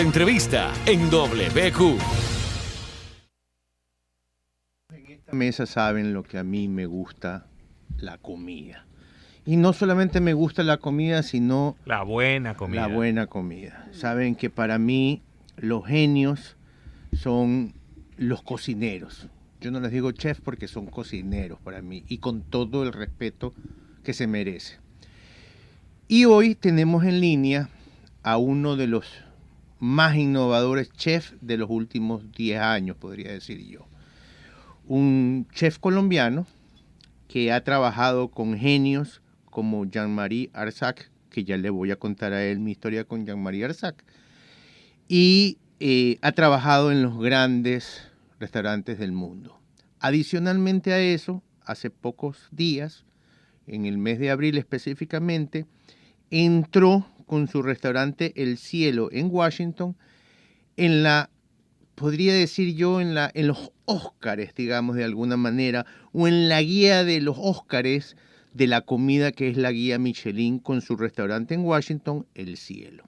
entrevista en WQ. En esta mesa saben lo que a mí me gusta, la comida. Y no solamente me gusta la comida, sino la buena comida. La buena comida. Saben que para mí los genios son los cocineros. Yo no les digo chef porque son cocineros para mí y con todo el respeto que se merece. Y hoy tenemos en línea a uno de los más innovadores chefs de los últimos 10 años, podría decir yo. Un chef colombiano que ha trabajado con genios como Jean-Marie Arsac, que ya le voy a contar a él mi historia con Jean-Marie Arsac, y ha trabajado en los grandes restaurantes del mundo. Adicionalmente a eso, hace pocos días, en el mes de abril específicamente, entró con su restaurante El Cielo en Washington en la, podría decir yo, en los Óscares, digamos de alguna manera, o en la guía de los Óscares de la comida, que es la guía Michelin, con su restaurante en Washington, El Cielo.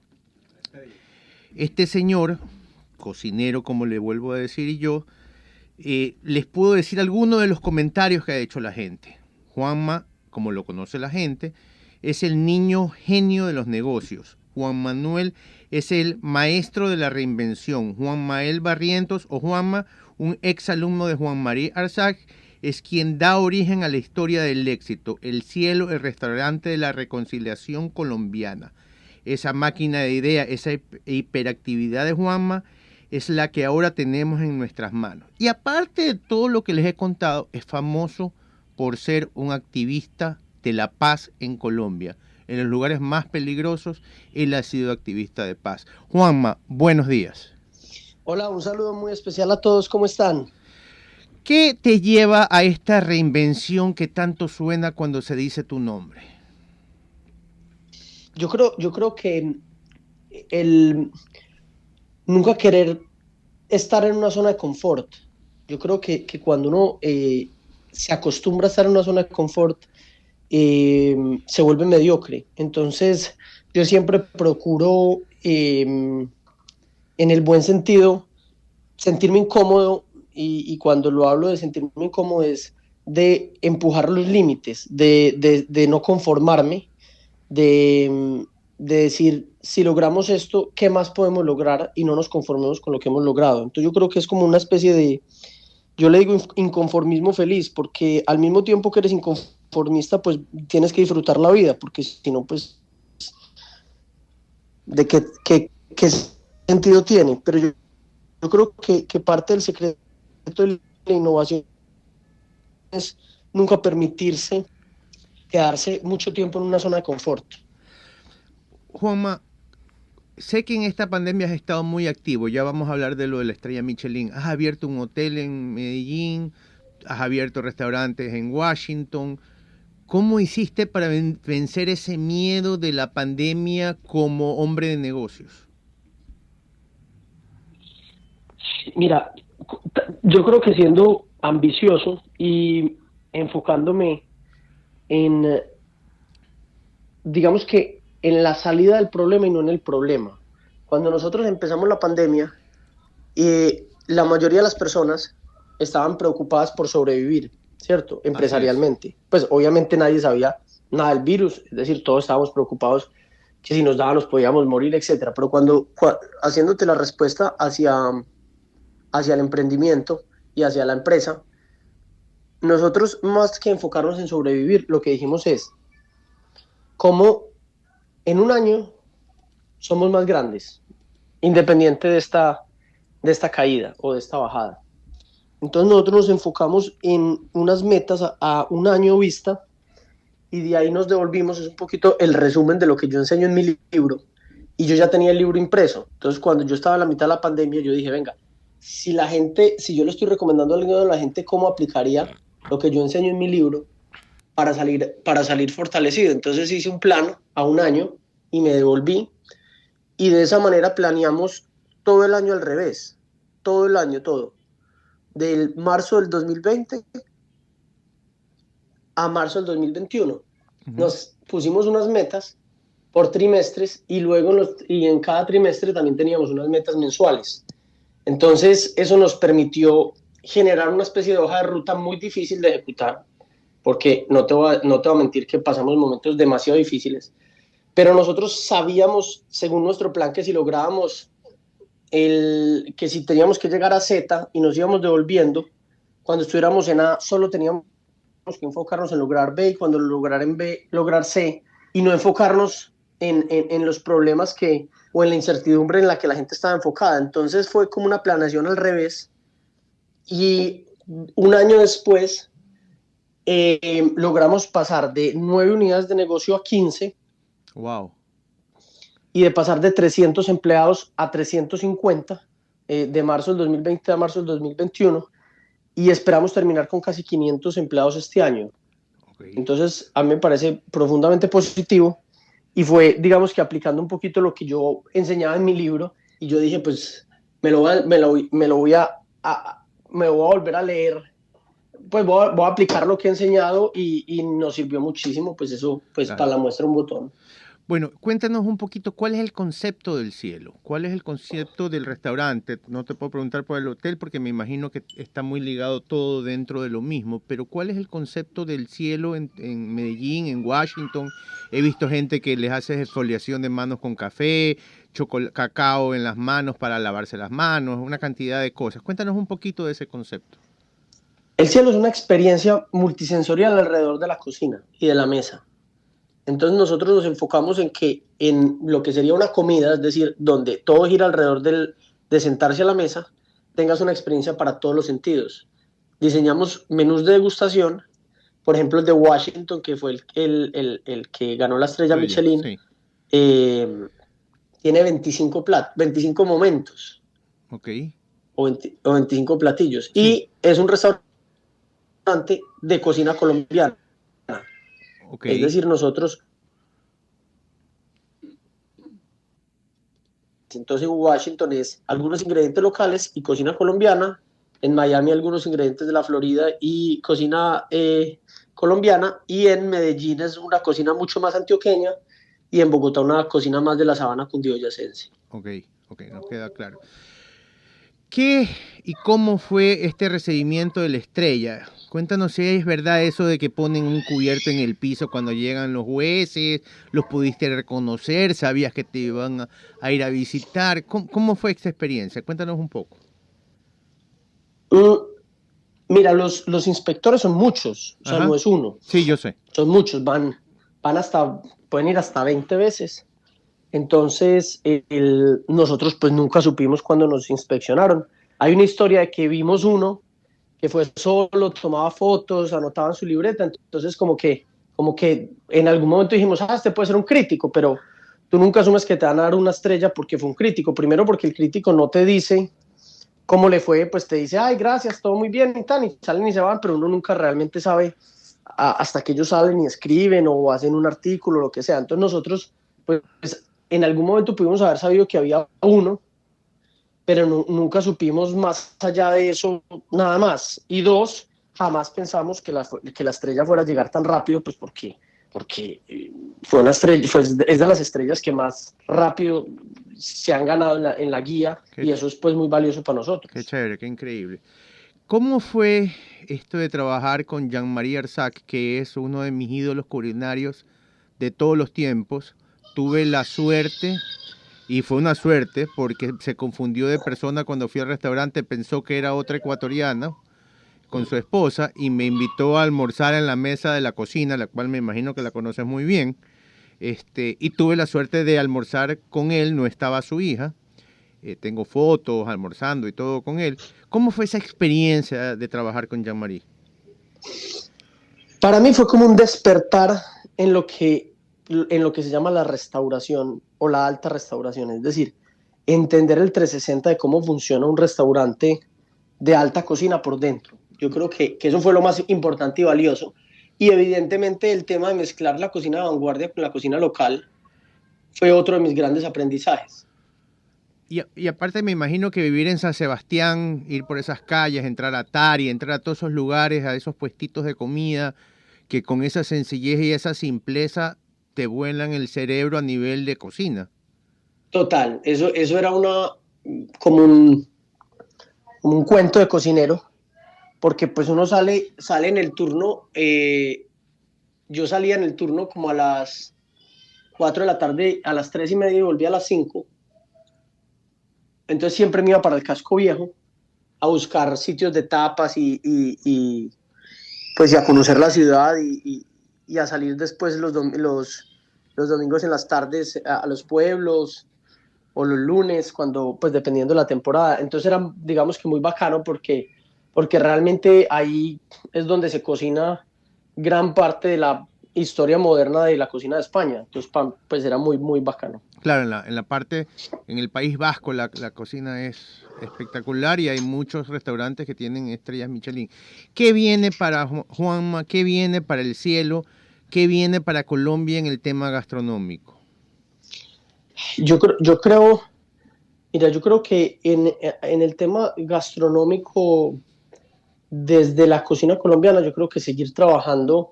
Este señor, cocinero, como le vuelvo a decir yo, les puedo decir algunos de los comentarios que ha hecho la gente. Juanma, como lo conoce la gente, es el niño genio de los negocios. Juan Manuel es el maestro de la reinvención. Juan Mael Barrientos, o Juanma, un ex alumno de Jean-Marie Arsac, es quien da origen a la historia del éxito. El Cielo, el restaurante de la reconciliación colombiana. Esa máquina de ideas, esa hiperactividad de Juanma es la que ahora tenemos en nuestras manos. Y aparte de todo lo que les he contado, es famoso por ser un activista de la paz en Colombia. En los lugares más peligrosos, él ha sido activista de paz. Juanma, buenos días. Hola, un saludo muy especial a todos, ¿cómo están? ¿Qué te lleva a esta reinvención que tanto suena cuando se dice tu nombre? Yo creo que el nunca querer estar en una zona de confort. Yo creo que cuando uno se acostumbra a estar en una zona de confort, se vuelve mediocre. Entonces, yo siempre procuro, en el buen sentido, sentirme incómodo, y cuando lo hablo de sentirme incómodo es de empujar los límites, de no conformarme, de decir, si logramos esto, ¿qué más podemos lograr? Y no nos conformemos con lo que hemos logrado. Entonces yo creo que es como una especie de, yo le digo inconformismo feliz, porque al mismo tiempo que eres inconformista, pues tienes que disfrutar la vida, porque si no, pues, ¿de qué sentido tiene? Pero yo creo que parte del secreto de la innovación es nunca permitirse quedarse mucho tiempo en una zona de confort. Juanma, sé que en esta pandemia has estado muy activo. Ya vamos a hablar de lo de la estrella Michelin. Has abierto un hotel en Medellín, has abierto restaurantes en Washington. ¿Cómo hiciste para vencer ese miedo de la pandemia como hombre de negocios? Mira, yo creo que siendo ambicioso y enfocándome en, digamos que en la salida del problema y no en el problema. Cuando nosotros empezamos la pandemia, la mayoría de las personas estaban preocupadas por sobrevivir, ¿cierto? Empresarialmente. Pues obviamente nadie sabía nada del virus, es decir, todos estábamos preocupados que si nos daba nos podíamos morir, etcétera. Pero haciéndote la respuesta hacia el emprendimiento y hacia la empresa, nosotros más que enfocarnos en sobrevivir, lo que dijimos es, ¿cómo en un año somos más grandes, independiente de esta caída o de esta bajada? Entonces nosotros nos enfocamos en unas metas a un año vista, y de ahí nos devolvimos, es un poquito el resumen de lo que yo enseño en mi libro, y yo ya tenía el libro impreso. Entonces cuando yo estaba a la mitad de la pandemia, yo dije, venga, si yo le estoy recomendando a la gente cómo aplicaría lo que yo enseño en mi libro para salir fortalecido. Entonces hice un plan a un año y me devolví, y de esa manera planeamos todo el año al revés, todo el año, todo. Del marzo del 2020 a marzo del 2021. Uh-huh. Nos pusimos unas metas por trimestres y luego en cada trimestre también teníamos unas metas mensuales. Entonces eso nos permitió generar una especie de hoja de ruta muy difícil de ejecutar, porque no te voy a mentir que pasamos momentos demasiado difíciles, pero nosotros sabíamos, según nuestro plan, que si lográbamos que si teníamos que llegar a Z y nos íbamos devolviendo, cuando estuviéramos en A solo teníamos que enfocarnos en lograr B, y cuando lograr en B, lograr C, y no enfocarnos en los problemas o en la incertidumbre en la que la gente estaba enfocada. Entonces fue como una planeación al revés, y un año después logramos pasar de 9 unidades de negocio a 15. Wow. Y de pasar de 300 empleados a 350 de marzo del 2020 a marzo del 2021, y esperamos terminar con casi 500 empleados este año. Okay. Entonces, a mí me parece profundamente positivo, y fue, digamos que aplicando un poquito lo que yo enseñaba en mi libro, y yo dije, pues me voy a volver a leer, pues voy a aplicar lo que he enseñado, y nos sirvió muchísimo, pues eso, pues claro, para la muestra un botón. Bueno, cuéntanos un poquito cuál es el concepto del cielo, cuál es el concepto del restaurante. No te puedo preguntar por el hotel porque me imagino que está muy ligado todo dentro de lo mismo, pero ¿cuál es el concepto del cielo en Medellín, en Washington? He visto gente que les hace exfoliación de manos con café, cacao en las manos para lavarse las manos, una cantidad de cosas. Cuéntanos un poquito de ese concepto. El cielo es una experiencia multisensorial alrededor de la cocina y de la mesa. Entonces nosotros nos enfocamos en lo que sería una comida, es decir, donde todo gira alrededor de sentarse a la mesa, tengas una experiencia para todos los sentidos. Diseñamos menús de degustación, por ejemplo el de Washington, que fue el que ganó la estrella Michelin, sí. Tiene 25 momentos, okay, o 25 platillos, sí. Y es un restaurante de cocina colombiana. Okay. Es decir, nosotros, entonces en Washington es algunos ingredientes locales y cocina colombiana, en Miami algunos ingredientes de la Florida y cocina colombiana, y en Medellín es una cocina mucho más antioqueña, y en Bogotá una cocina más de la sabana cundiboyacense. Ok, nos queda claro. ¿Qué y cómo fue este recibimiento de la estrella? Cuéntanos si es verdad eso de que ponen un cubierto en el piso cuando llegan los jueces, los pudiste reconocer, sabías que te iban a ir a visitar. ¿Cómo fue esta experiencia? Cuéntanos un poco. Mira, los inspectores son muchos, o sea, no es uno. Sí, yo sé. Son muchos, pueden ir hasta 20 veces. Entonces, nosotros pues nunca supimos cuando nos inspeccionaron. Hay una historia de que vimos uno que fue solo, tomaba fotos, anotaba en su libreta, entonces como que en algún momento dijimos, este puede ser un crítico, pero tú nunca asumes que te van a dar una estrella porque fue un crítico. Primero porque el crítico no te dice cómo le fue, pues te dice, ay, gracias, todo muy bien, y salen y se van, pero uno nunca realmente sabe hasta que ellos salen y escriben o hacen un artículo o lo que sea. Entonces nosotros, pues en algún momento pudimos haber sabido que había uno, pero nunca supimos más allá de eso nada más. Y dos, jamás pensamos que la estrella fuera a llegar tan rápido, pues porque fue una estrella, es de las estrellas que más rápido se han ganado en la guía, y eso es pues muy valioso para nosotros. Qué chévere, qué increíble. ¿Cómo fue esto de trabajar con Jean-Marie Arsac, que es uno de mis ídolos culinarios de todos los tiempos? Tuve la suerte, y fue una suerte, porque se confundió de persona cuando fui al restaurante, pensó que era otra ecuatoriana con su esposa, y me invitó a almorzar en la mesa de la cocina, la cual me imagino que la conoces muy bien, y tuve la suerte de almorzar con él, no estaba su hija, tengo fotos almorzando y todo con él. ¿Cómo fue esa experiencia de trabajar con Jean-Marie? Para mí fue como un despertar en lo que se llama la restauración o la alta restauración, es decir, entender el 360 de cómo funciona un restaurante de alta cocina por dentro. Yo creo que eso fue lo más importante y valioso, y evidentemente el tema de mezclar la cocina de vanguardia con la cocina local fue otro de mis grandes aprendizajes. Y aparte me imagino que vivir en San Sebastián, ir por esas calles, entrar a Tari, entrar a todos esos lugares, a esos puestitos de comida, que con esa sencillez y esa simpleza te vuelan el cerebro a nivel de cocina. Total, eso era como un cuento de cocinero, porque pues uno sale en el turno, yo salía en el turno como a las 4 de la tarde, a las 3:30 y volvía a las 5. Entonces siempre me iba para el Casco Viejo a buscar sitios de tapas pues y a conocer la ciudad y a salir después los domingos en las tardes a los pueblos o los lunes, cuando, pues dependiendo de la temporada. Entonces era, digamos que muy bacano porque realmente ahí es donde se cocina gran parte de la historia moderna de la cocina de España. Entonces, pues era muy, muy bacano. Claro, en la parte, en el País Vasco la cocina es espectacular y hay muchos restaurantes que tienen estrellas Michelin. ¿Qué viene para Juanma? ¿Qué viene para el cielo? ¿Qué viene para Colombia en el tema gastronómico? Yo creo que en el tema gastronómico, desde la cocina colombiana, yo creo que seguir trabajando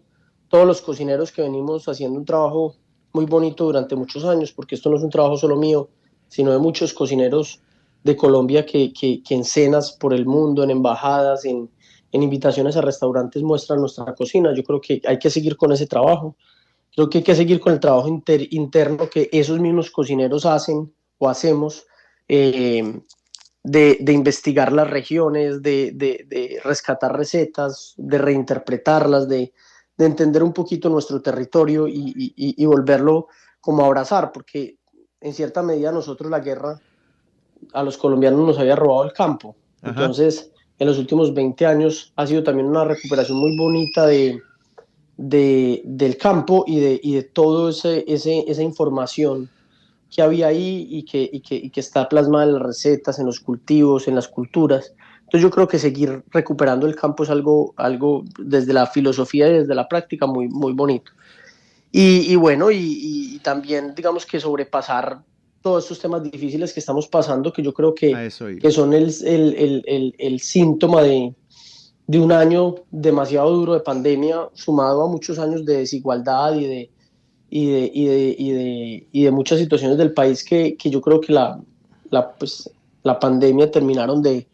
todos los cocineros que venimos haciendo un trabajo muy bonito durante muchos años, porque esto no es un trabajo solo mío, sino de muchos cocineros de Colombia que en cenas por el mundo, en embajadas, en invitaciones a restaurantes muestran nuestra cocina. Yo creo que hay que seguir con ese trabajo. Creo que hay que seguir con el trabajo interno que esos mismos cocineros hacen o hacemos, de investigar las regiones, de rescatar recetas, de reinterpretarlas, de entender un poquito nuestro territorio y volverlo como a abrazar, porque en cierta medida nosotros la guerra a los colombianos nos había robado el campo. Ajá. Entonces, en los últimos 20 años ha sido también una recuperación muy bonita del campo y de toda esa información que había ahí y que está plasmada en las recetas, en los cultivos, en las culturas. Entonces yo creo que seguir recuperando el campo es algo desde la filosofía y desde la práctica muy, muy bonito. Y bueno, y también digamos que sobrepasar todos estos temas difíciles que estamos pasando, que yo creo que son el síntoma de un año demasiado duro de pandemia, sumado a muchos años de desigualdad y de muchas situaciones del país que yo creo que la pandemia terminaron de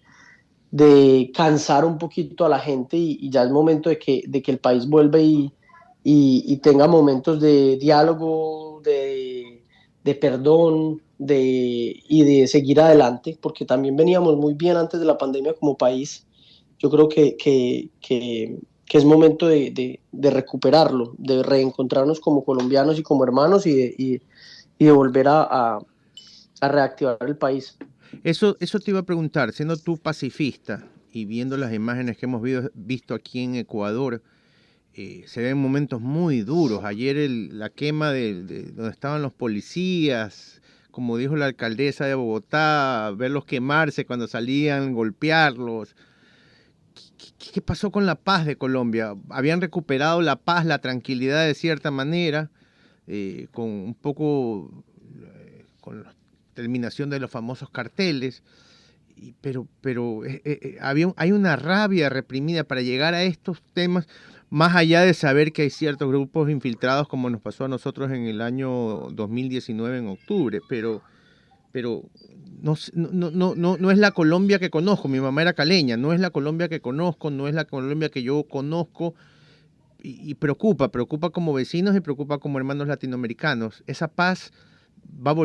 cansar un poquito a la gente y ya es momento de que el país vuelva y tenga momentos de diálogo, de perdón y de seguir adelante, porque también veníamos muy bien antes de la pandemia como país. Yo creo que es momento de recuperarlo, de reencontrarnos como colombianos y como hermanos y de volver a reactivar el país. Eso te iba a preguntar, siendo tú pacifista y viendo las imágenes que hemos visto aquí en Ecuador, se ven momentos muy duros. Ayer la quema de donde estaban los policías, como dijo la alcaldesa de Bogotá, verlos quemarse cuando salían, golpearlos. ¿Qué pasó con la paz de Colombia? ¿Habían recuperado la paz, la tranquilidad de cierta manera, con un poco, con la terminación de los famosos carteles? Pero hay una rabia reprimida para llegar a estos temas, más allá de saber que hay ciertos grupos infiltrados, como nos pasó a nosotros en el año 2019 en octubre, pero no es la Colombia que conozco. Mi mamá era caleña, no es la Colombia que conozco, no es la Colombia que yo conozco, y preocupa como vecinos y preocupa como hermanos latinoamericanos. Esa paz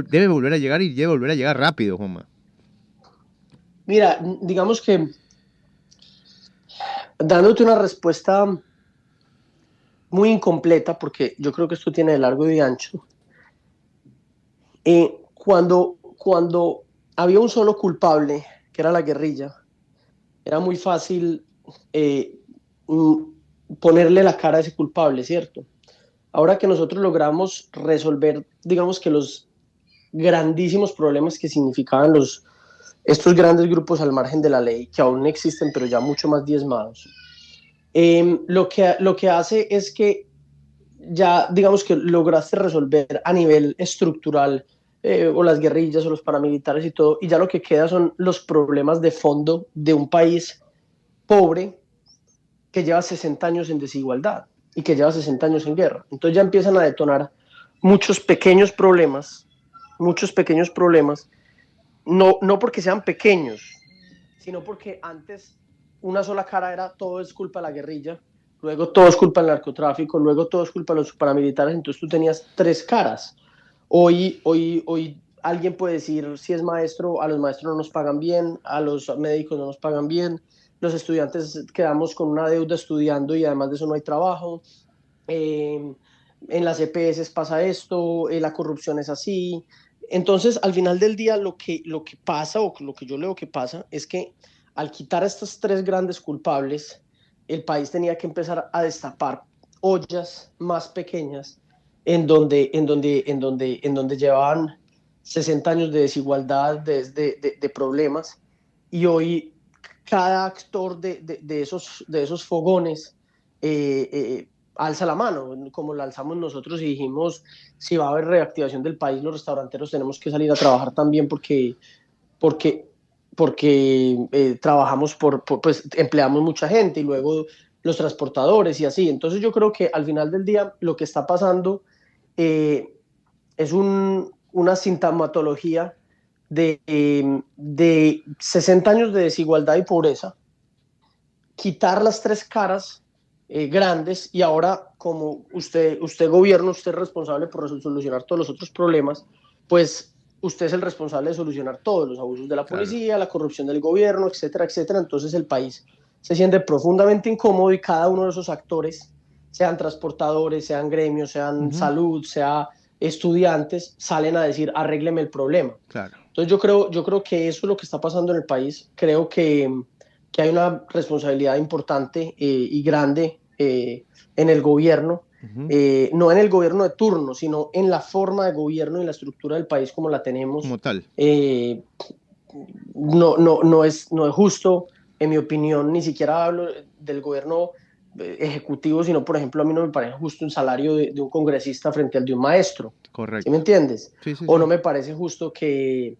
debe volver a llegar y debe volver a llegar rápido, Juanma. Mira, digamos que dándote una respuesta muy incompleta, porque yo creo que esto tiene de largo y de ancho, cuando había un solo culpable, que era la guerrilla, era muy fácil ponerle la cara a ese culpable, ¿cierto? Ahora que nosotros logramos resolver, digamos que los grandísimos problemas que significaban estos grandes grupos al margen de la ley, que aún existen, pero ya mucho más diezmados, lo que hace es que ya, digamos que lograste resolver a nivel estructural, o las guerrillas o los paramilitares y todo, y ya lo que queda son los problemas de fondo de un país pobre que lleva 60 años en desigualdad y que lleva 60 años en guerra. Entonces ya empiezan a detonar muchos pequeños problemas, no porque sean pequeños, sino porque antes una sola cara era todo es culpa de la guerrilla, luego todo es culpa del narcotráfico, luego todo es culpa de los paramilitares, entonces tú tenías tres caras. Hoy alguien puede decir, si es maestro, a los maestros no nos pagan bien, a los médicos no nos pagan bien, los estudiantes quedamos con una deuda estudiando y además de eso no hay trabajo. En las EPS pasa esto, la corrupción es así. Entonces, al final del día, lo que pasa, o lo que yo leo que pasa, es que al quitar a estos tres grandes culpables, el país tenía que empezar a destapar ollas más pequeñas en donde llevaban 60 años de desigualdad, de problemas, y hoy cada actor de esos fogones alza la mano, como la alzamos nosotros y dijimos, si va a haber reactivación del país, los restauranteros tenemos que salir a trabajar también porque, trabajamos pues empleamos mucha gente y luego los transportadores y así. Entonces yo creo que al final del día lo que está pasando es una sintomatología de 60 años de desigualdad y pobreza, quitar las tres caras grandes y ahora como usted gobierna, usted es responsable por solucionar todos los otros problemas, pues usted es el responsable de solucionar todos los abusos de la policía, claro, la corrupción del gobierno, etcétera, etcétera. Entonces el país se siente profundamente incómodo y cada uno de esos actores, sean transportadores, sean gremios, sean salud, sea estudiantes, salen a decir, arrégleme el problema. Claro. Entonces yo creo que eso es lo que está pasando en el país. Creo que hay una responsabilidad importante y grande en el gobierno, no en el gobierno de turno, sino en la forma de gobierno y la estructura del país como la tenemos. Como tal. No es justo, en mi opinión, ni siquiera hablo del gobierno ejecutivo, sino, por ejemplo, a mí no me parece justo un salario de un congresista frente al de un maestro. Correcto. ¿Sí me entiendes? Sí, sí, o sí. no me parece justo que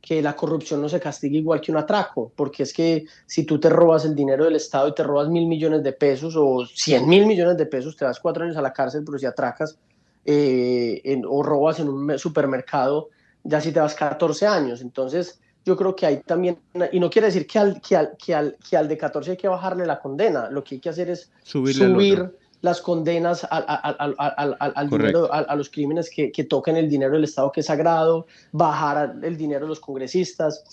la corrupción no se castigue igual que un atraco, porque es que si tú te robas el dinero del Estado y te robas 1.000 millones de pesos o 100.000 millones de pesos, te das 4 años a la cárcel, pero si atracas o robas en un supermercado, ya sí te vas 14 años. Entonces, yo creo que hay también, y no quiere decir que al de 14 hay que bajarle la condena, lo que hay que hacer es subir las condenas al dinero, a los crímenes que toquen el dinero del Estado, que es sagrado, bajar el dinero de los congresistas.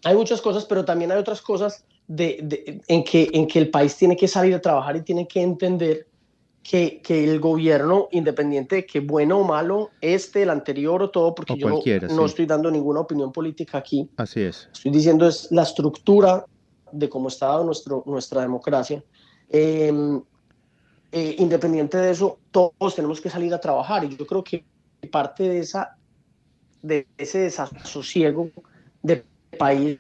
Hay muchas cosas, pero también hay otras cosas en que el país tiene que salir a trabajar y tiene que entender que el gobierno, independiente de que bueno o malo, el anterior o todo, porque yo no estoy dando ninguna opinión política aquí. Así es. Estoy diciendo es la estructura de cómo está dado nuestra democracia. Independiente de eso, todos tenemos que salir a trabajar y yo creo que parte de ese desasosiego del país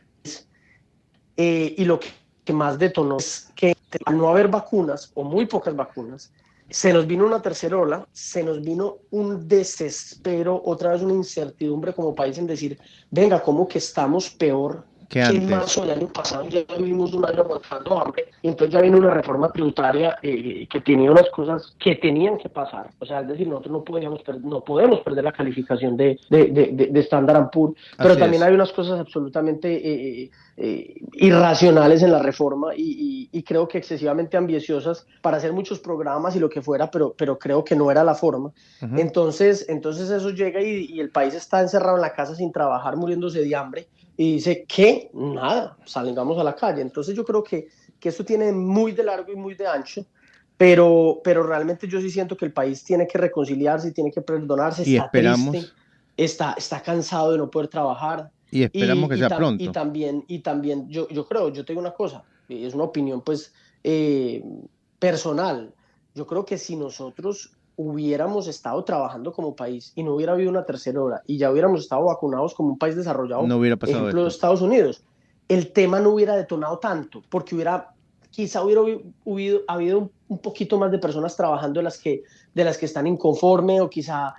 y lo que más detonó es que al no haber vacunas o muy pocas vacunas, se nos vino una tercera ola, se nos vino un desespero, otra vez una incertidumbre como país en decir, venga, ¿cómo que estamos peor que en marzo del año pasado? Ya vivimos un año aguantando hambre, y entonces ya viene una reforma tributaria que tenía unas cosas que tenían que pasar. O sea, es decir, nosotros no podemos perder la calificación de Standard & Poor's, pero Así también es. hay unas cosas absolutamente irracionales en la reforma y creo que excesivamente ambiciosas para hacer muchos programas y lo que fuera, pero creo que no era la forma. Entonces eso llega y el país está encerrado en la casa sin trabajar, muriéndose de hambre. Y dice que nada, salgamos a la calle. Entonces yo creo que esto tiene muy de largo y muy de ancho, pero realmente yo sí siento que el país tiene que reconciliarse, tiene que perdonarse, y está triste, está cansado de no poder trabajar. Y esperamos que sea pronto. Y también yo creo, yo tengo una cosa, es una opinión pues personal. Yo creo que si nosotros hubiéramos estado trabajando como país y no hubiera habido una tercera ola y ya hubiéramos estado vacunados como un país desarrollado, no hubiera pasado ejemplo de esto. Estados Unidos, el tema no hubiera detonado tanto, porque quizá hubiera habido un poquito más de personas trabajando de las que están inconformes, o quizá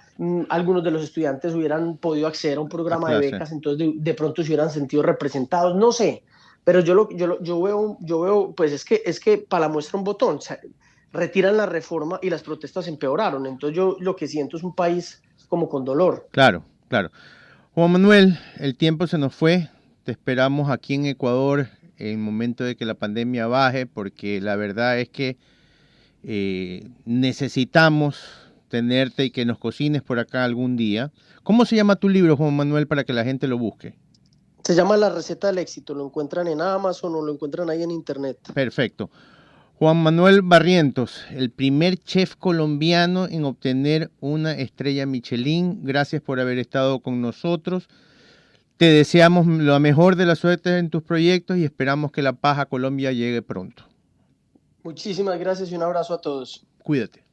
algunos de los estudiantes hubieran podido acceder a un programa de becas, entonces de pronto se hubieran sentido representados, no sé, pero yo veo, pues es que para la muestra un botón, o sea, retiran la reforma y las protestas empeoraron. Entonces yo lo que siento es un país como con dolor. Claro, claro. Juan Manuel, el tiempo se nos fue. Te esperamos aquí en Ecuador en el momento de que la pandemia baje, porque la verdad es que necesitamos tenerte y que nos cocines por acá algún día. ¿Cómo se llama tu libro, Juan Manuel, para que la gente lo busque? Se llama La Receta del Éxito, lo encuentran en Amazon o lo encuentran ahí en internet. Perfecto. Juan Manuel Barrientos, el primer chef colombiano en obtener una estrella Michelin. Gracias por haber estado con nosotros. Te deseamos lo mejor de la suerte en tus proyectos y esperamos que la paz a Colombia llegue pronto. Muchísimas gracias y un abrazo a todos. Cuídate.